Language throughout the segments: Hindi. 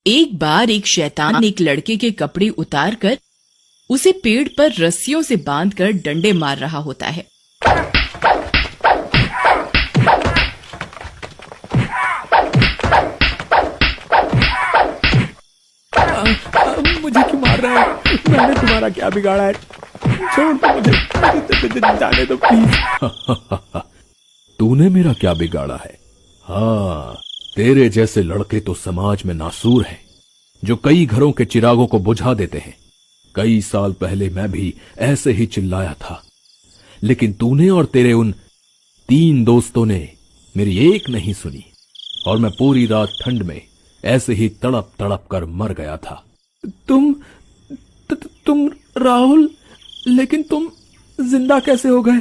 एक बार एक शैतान एक लड़के के कपड़े उतारकर उसे पेड़ पर रस्सियों से बांधकर डंडे मार रहा होता है। मुझे क्यों मार रहा है? मैंने तुम्हारा क्या बिगाड़ा है? छोड़ दो मुझे जाने दो प्लीज। तूने मेरा क्या बिगाड़ा है? हाँ, तेरे जैसे लड़के तो समाज में नासूर हैं, जो कई घरों के चिरागों को बुझा देते हैं। कई साल पहले मैं भी ऐसे ही चिल्लाया था, लेकिन तूने और तेरे उन 3 दोस्तों ने मेरी एक नहीं सुनी और मैं पूरी रात ठंड में ऐसे ही तड़प तड़प कर मर गया था। तुम राहुल, लेकिन तुम जिंदा कैसे हो गए?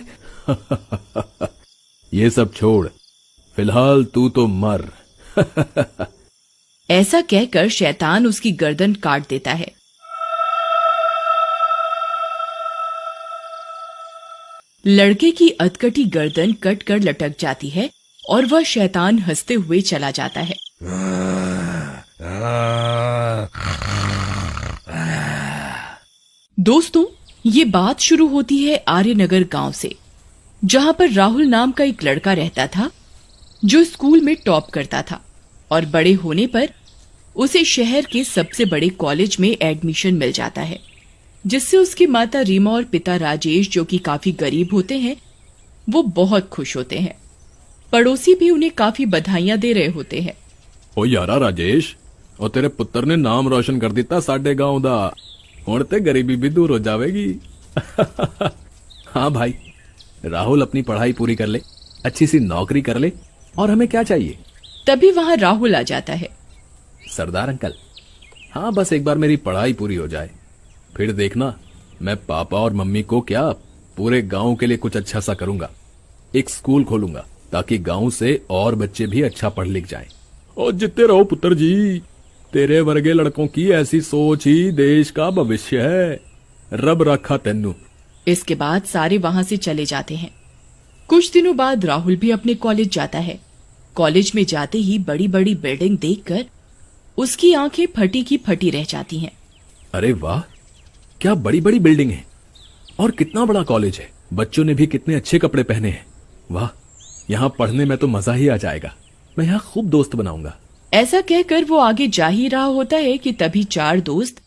ये सब छोड़, फिलहाल तू तो मर। ऐसा कहकर शैतान उसकी गर्दन काट देता है। लड़के की अधकटी गर्दन कट कर लटक जाती है और वह शैतान हंसते हुए चला जाता है। दोस्तों, ये बात शुरू होती है आर्यनगर गांव से, जहां पर राहुल नाम का एक लड़का रहता था जो स्कूल में टॉप करता था और बड़े होने पर उसे शहर के सबसे बड़े कॉलेज में एडमिशन मिल जाता है, जिससे उसकी माता रीमा और पिता राजेश, जो कि काफी गरीब होते हैं, वो बहुत खुश होते हैं। पड़ोसी भी उन्हें काफी बधाइयां दे रहे होते हैं। ओ यारा राजेश, और तेरे पुत्र ने नाम रोशन कर दिता साडे गांव दा। हुण ते गरीबी भी दूर हो जावेगी। हाँ भाई, राहुल अपनी पढ़ाई पूरी कर ले, अच्छी सी नौकरी कर ले, और हमें क्या चाहिए। तभी वहां राहुल आ जाता है। सरदार अंकल, हाँ बस एक बार मेरी पढ़ाई पूरी हो जाए, फिर देखना मैं पापा और मम्मी को क्या पूरे गांव के लिए कुछ अच्छा सा करूंगा। एक स्कूल खोलूंगा ताकि गांव से और बच्चे भी अच्छा पढ़ लिख जाएं। और जितने रहो पुत्र जी, तेरे वर्गे लड़कों की ऐसी सोच ही देश का भविष्य है। रब रखा तेनू। इसके बाद सारे वहां से चले जाते हैं। कुछ दिनों बाद राहुल भी अपने कॉलेज जाता है। कॉलेज में जाते ही बड़ी बड़ी बिल्डिंग देखकर उसकी आंखें फटी की फटी रह जाती हैं। अरे वाह, क्या बड़ी बड़ी बिल्डिंग है और कितना बड़ा कॉलेज है। बच्चों ने भी कितने अच्छे कपड़े पहने हैं। वाह, यहाँ पढ़ने में तो मजा ही आ जाएगा। मैं यहाँ खूब दोस्त बनाऊंगा। ऐसा कहकर वो आगे जा ही रहा होता है कि तभी 4 दोस्त,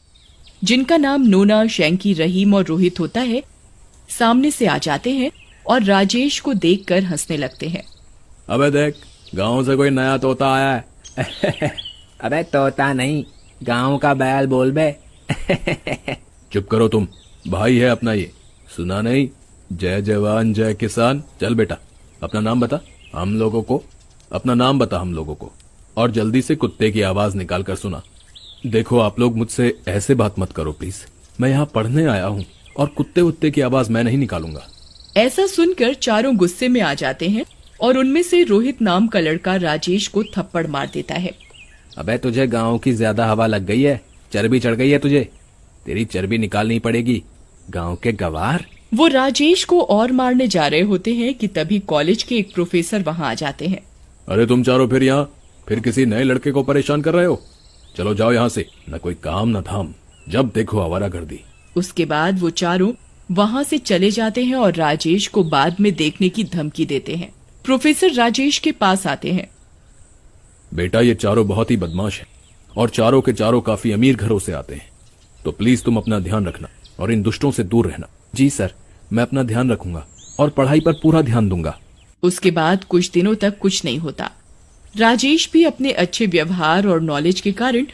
जिनका नाम नोना, शैंकी, रहीम और रोहित होता है, सामने से आ जाते हैं और राजेश को देखकर हंसने लगते हैं। अबे देख, गांव से कोई नया तोता आया है। अबे तोता नहीं, गांव का बैल बोल बे। चुप करो तुम, भाई है अपना ये, सुना नहीं? जय जवान जय किसान। चल बेटा, अपना नाम बता हम लोगों को, अपना नाम बता हम लोगों को, और जल्दी से कुत्ते की आवाज निकाल कर सुना। देखो आप लोग मुझसे ऐसे बात मत करो प्लीज, मैं यहाँ पढ़ने आया हूँ और कुत्ते उत्ते की आवाज मैं नहीं निकालूंगा। ऐसा सुनकर चारों गुस्से में आ जाते हैं और उनमें से रोहित नाम का लड़का राजेश को थप्पड़ मार देता है। अबे तुझे गांव की ज्यादा हवा लग गई है, चर्बी चढ़ गई है तुझे, तेरी चर्बी निकालनी पड़ेगी गांव के गवार। वो राजेश को और मारने जा रहे होते हैं कि तभी कॉलेज के एक प्रोफेसर वहाँ आ जाते हैं। अरे तुम चारों फिर यहाँ फिर किसी नए लड़के को परेशान कर रहे हो? चलो जाओ यहाँ से, न कोई काम न धाम, जब देखो आवारागर्दी। उसके बाद वो चारों वहाँ से चले जाते हैं और राजेश को बाद में देखने की धमकी देते हैं। प्रोफेसर राजेश के पास आते हैं। बेटा, ये चारों बहुत ही बदमाश हैं और चारों के चारों काफी अमीर घरों से आते हैं, तो प्लीज तुम अपना ध्यान रखना और इन दुष्टों से दूर रहना। जी सर, मैं अपना ध्यान रखूंगा और पढ़ाई पर पूरा ध्यान दूंगा। उसके बाद कुछ दिनों तक कुछ नहीं होता। राजेश भी अपने अच्छे व्यवहार और नॉलेज के कारण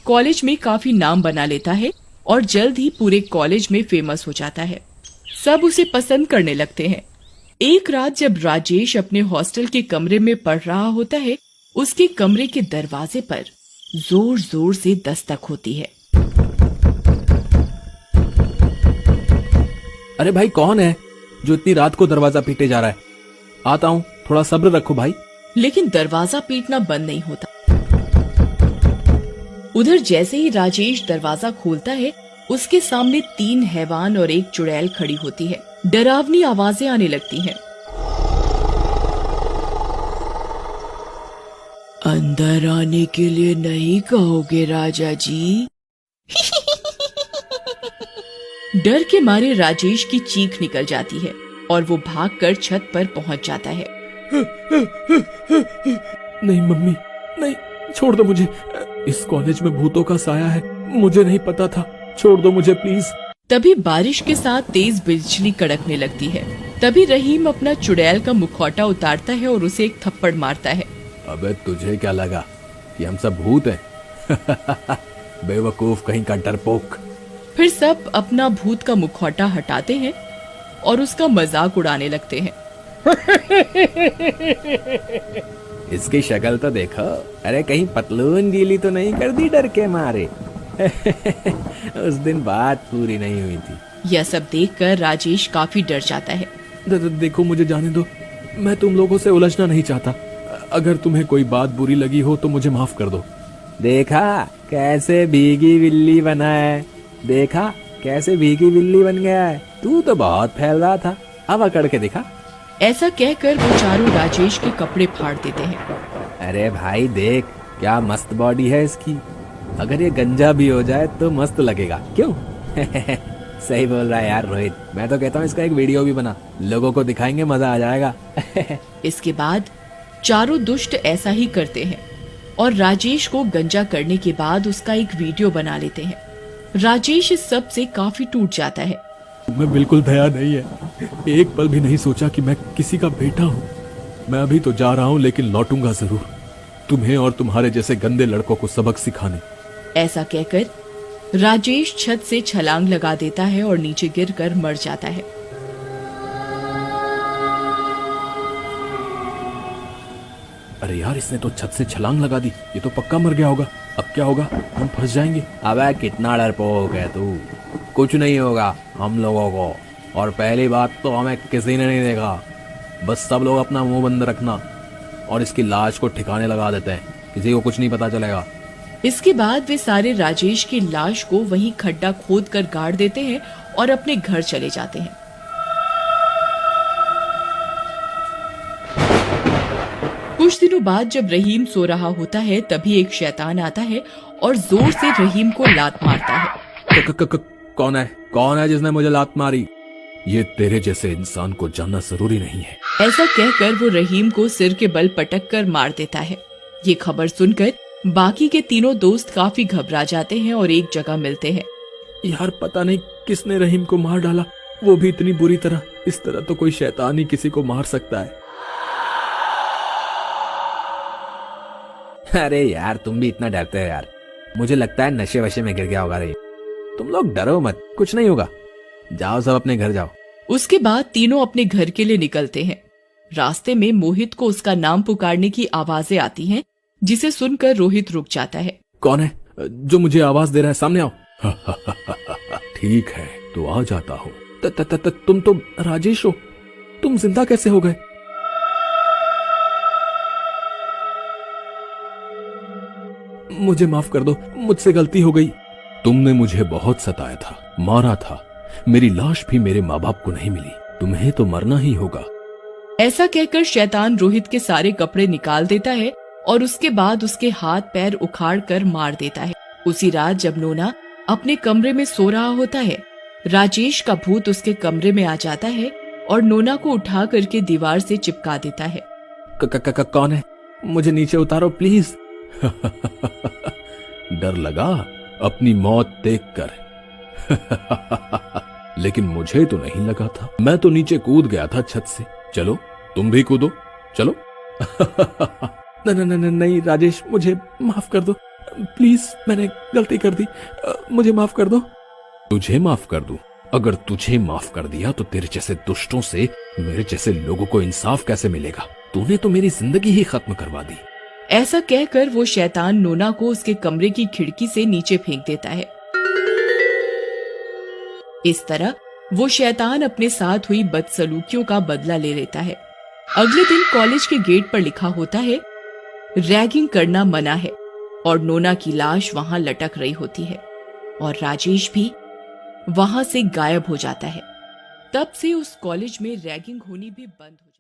कॉलेज में काफी नाम बना लेता है और जल्द ही पूरे कॉलेज में फेमस हो जाता है। सब उसे पसंद करने लगते हैं। एक रात जब राजेश अपने हॉस्टल के कमरे में पढ़ रहा होता है, उसके कमरे के दरवाजे पर जोर जोर से दस्तक होती है। अरे भाई, कौन है जो इतनी रात को दरवाजा पीटे जा रहा है? आता हूँ, थोड़ा सब्र रखो भाई। लेकिन दरवाजा पीटना बंद नहीं होता। उधर जैसे ही राजेश दरवाजा खोलता है, उसके सामने 3 हैवान और एक चुड़ैल खड़ी होती है। डरावनी आवाजें आने लगती हैं। अंदर आने के लिए नहीं कहोगे राजा जी? डर के मारे राजेश की चीख निकल जाती है और वो भागकर छत पर पहुंच जाता है। नहीं मम्मी, नहीं, छोड़ दो मुझे। इस कॉलेज में भूतों का साया है, मुझे नहीं पता था। छोड़ दो मुझे प्लीज। तभी बारिश के साथ तेज बिजली कड़कने लगती है। तभी रहीम अपना चुड़ैल का मुखौटा उतारता है और उसे एक थप्पड़ मारता है। अबे तुझे क्या लगा कि हम सब भूत हैं? बेवकूफ कहीं का डरपोक। फिर सब अपना भूत का मुखौटा हटाते हैं और उसका मजाक उड़ाने लगते हैं। इसकी शक्ल तो देखो, अरे कहीं पतलून गीली तो नहीं कर दी डर के मारे? उस दिन बात पूरी नहीं हुई थी। यह सब देखकर राजेश काफी डर जाता है। देखो मुझे जाने दो, मैं तुम लोगों से उलझना नहीं चाहता। अगर तुम्हें कोई बात बुरी लगी हो तो मुझे माफ कर दो। देखा कैसे भीगी बिल्ली बना है, देखा कैसे भीगी बिल्ली बन गया है। तू तो बहुत फैल रहा था, अब अकड़ के दिखा। ऐसा कहकर वो चारों राजेश के कपड़े फाड़ देते हैं। अरे भाई देख क्या मस्त बॉडी है इसकी, अगर ये गंजा भी हो जाए तो मस्त लगेगा, क्यों? सही बोल रहा है यार रोहित, मैं तो कहता हूँ इसका एक वीडियो भी बना, लोगों को दिखाएंगे, मजा आ जाएगा। इसके बाद चारों दुष्ट ऐसा ही करते हैं और राजेश को गंजा करने के बाद उसका एक वीडियो बना लेते हैं। राजेश इस सब से काफी टूट जाता है। मैं बिल्कुल दया नहीं है, एक पल भी नहीं सोचा कि मैं किसी का बेटा हूँ। मैं अभी तो जा रहा हूँ लेकिन लौटूंगा जरूर, तुम्हें और तुम्हारे जैसे गंदे लड़कों को सबक सिखाने। ऐसा कहकर राजेश छत से छलांग लगा देता है और नीचे गिरकर मर जाता है। अरे यार, इसने तो छत से छलांग लगा दी, ये तो पक्का मर गया होगा। अब क्या होगा, हम फंस जाएंगे। अबे कितना डरपोक है तू, कुछ नहीं होगा हम लोगों को। और पहली बात तो हमें किसी ने नहीं देखा, बस सब लोग अपना मुंह बंद रखना और इसकी लाश को ठिकाने लगा देते हैं, किसी को कुछ नहीं पता चलेगा। इसके बाद वे सारे राजेश की लाश को वहीं खड्डा खोद कर गाड़ देते हैं और अपने घर चले जाते हैं। कुछ दिनों बाद जब रहीम सो रहा होता है तभी एक शैतान आता है और जोर से रहीम को लात मारता है। कौन है जिसने मुझे लात मारी? ये तेरे जैसे इंसान को जानना जरूरी नहीं है। ऐसा कहकर वो रहीम को सिर के बल पटक कर मार देता है। ये खबर सुनकर बाकी के तीनों दोस्त काफी घबरा जाते हैं और एक जगह मिलते हैं। यार पता नहीं किसने रहीम को मार डाला, वो भी इतनी बुरी तरह। इस तरह तो कोई शैतान ही किसी को मार सकता है। अरे यार तुम भी इतना डरते हो यार, मुझे लगता है नशे वशे में गिर गया होगा रे। तुम लोग डरो मत, कुछ नहीं होगा, जाओ सब अपने घर जाओ। उसके बाद तीनों अपने घर के लिए निकलते हैं। रास्ते में मोहित को उसका नाम पुकारने की आवाजें आती हैं, जिसे सुनकर रोहित रुक जाता है। कौन है जो मुझे आवाज दे रहा है? सामने आओ। ठीक है तो आ जाता हूँ। तुम तो राजेश हो, तुम जिंदा कैसे हो गए? मुझे माफ कर दो, मुझसे गलती हो गई। तुमने मुझे बहुत सताया था, मारा था, मेरी लाश भी मेरे माँ बाप को नहीं मिली, तुम्हें तो मरना ही होगा। ऐसा कहकर शैतान रोहित के सारे कपड़े निकाल देता है और उसके बाद उसके हाथ पैर उखाड़ कर मार देता है। उसी रात जब नोना अपने कमरे में सो रहा होता है, राजेश का भूत उसके कमरे में आ जाता है और नोना को उठा करके दीवार से चिपका देता है। कौन है? मुझे नीचे उतारो प्लीज। डर लगा अपनी मौत देखकर? लेकिन मुझे तो नहीं लगा था, मैं तो नीचे कूद गया था छत से। चलो तुम भी कूदो, चलो। नहीं राजेश, मुझे माफ कर दो प्लीज, मैंने गलती कर दी, मुझे माफ कर दो। तुझे माफ कर दूं? अगर तुझे माफ कर दिया तो तेरे जैसे दुष्टों से मेरे जैसे लोगों को इंसाफ कैसे मिलेगा? तूने तो मेरी जिंदगी ही खत्म करवा दी। ऐसा कहकर वो शैतान नोना को उसके कमरे की खिड़की से नीचे फेंक देता है। इस तरह वो शैतान अपने साथ हुई बदसलूकियों का बदला ले लेता है। अगले दिन कॉलेज के गेट पर लिखा होता है, रैगिंग करना मना है, और नोना की लाश वहां लटक रही होती है और राजेश भी वहां से गायब हो जाता है। तब से उस कॉलेज में रैगिंग होनी भी बंद हो